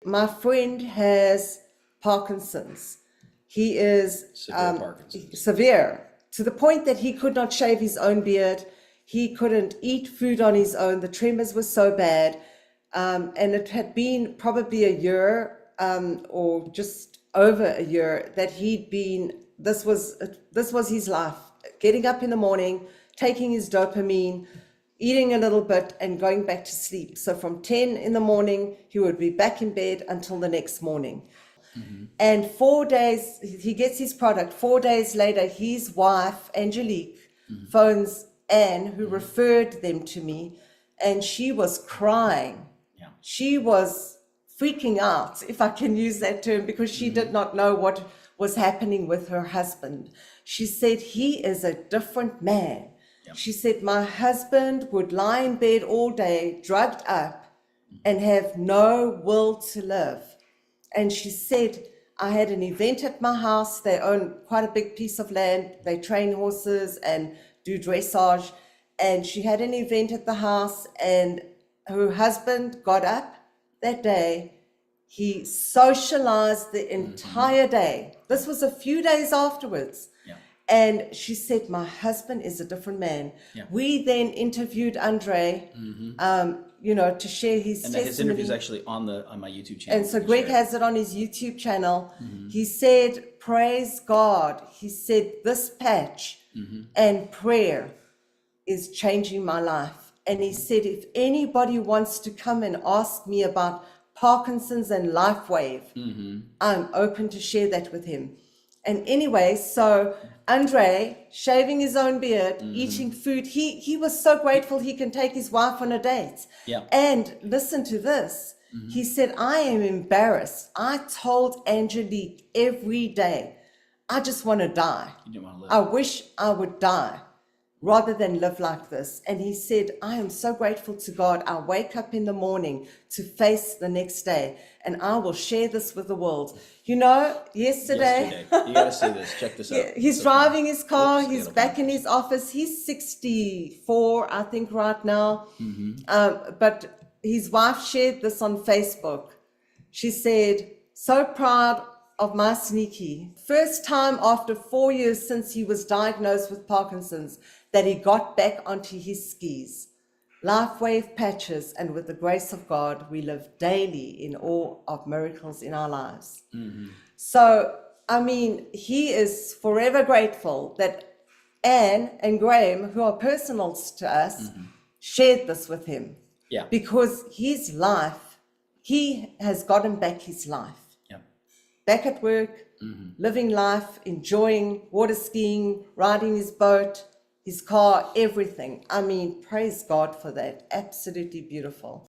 My friend has Parkinson's. He is Severe Parkinson's. severe, to the point that he could not shave his own beard. He couldn't eat food on his own. The tremors were so bad. And it had been probably a year or just over a year that this was his life, getting up in the morning, taking his dopamine, eating a little bit and going back to sleep. So from 10 in the morning, he would be back in bed until the next morning. Mm-hmm. And 4 days, he gets his product. 4 days later, his wife, Angelique, phones Anne, who referred them to me, and she was crying. Yeah. She was freaking out, if I can use that term, because she did not know what was happening with her husband. She said, he is a different man. Yep. She said, my husband would lie in bed all day, drugged up, and have no will to live. And she said, I had an event at my house. They own quite a big piece of land. They train horses and do dressage. And she had an event at the house, and her husband got up that day. He socialized the entire day. This was a few days afterwards. Yeah. And she said, my husband is a different man. Yeah. We then interviewed Andre, to share his testimony. And his interview is actually on my YouTube channel. And so Greg has it on his YouTube channel. Mm-hmm. He said, praise God. He said, this patch and prayer is changing my life. And he said, if anybody wants to come and ask me about Parkinson's and LifeWave, I'm open to share that with him. And anyway, so Andre, shaving his own beard, eating food, he was so grateful he can take his wife on a date. Yeah. And listen to this. He said, I am embarrassed. I told Angelique every day, I just want to die. You don't want to live. I wish I would die rather than live like this. And he said, I am so grateful to God. I wake up in the morning to face the next day, and I will share this with the world. You know, yesterday you got to see this. Check this out. He's driving his car. He's back in his office. He's 64, I think, right now. But his wife shared this on Facebook. She said, so proud of my sneaky. First time after 4 years since he was diagnosed with Parkinson's that he got back onto his skis. LifeWave patches, and with the grace of God, we live daily in awe of miracles in our lives. So, I mean, he is forever grateful that Anne and Graham, who are personals to us, shared this with him. Yeah. Because his life, he has gotten back his life. Yeah. Back at work, living life, enjoying water skiing, riding his boat, his car, everything. I mean, praise God for that. Absolutely beautiful.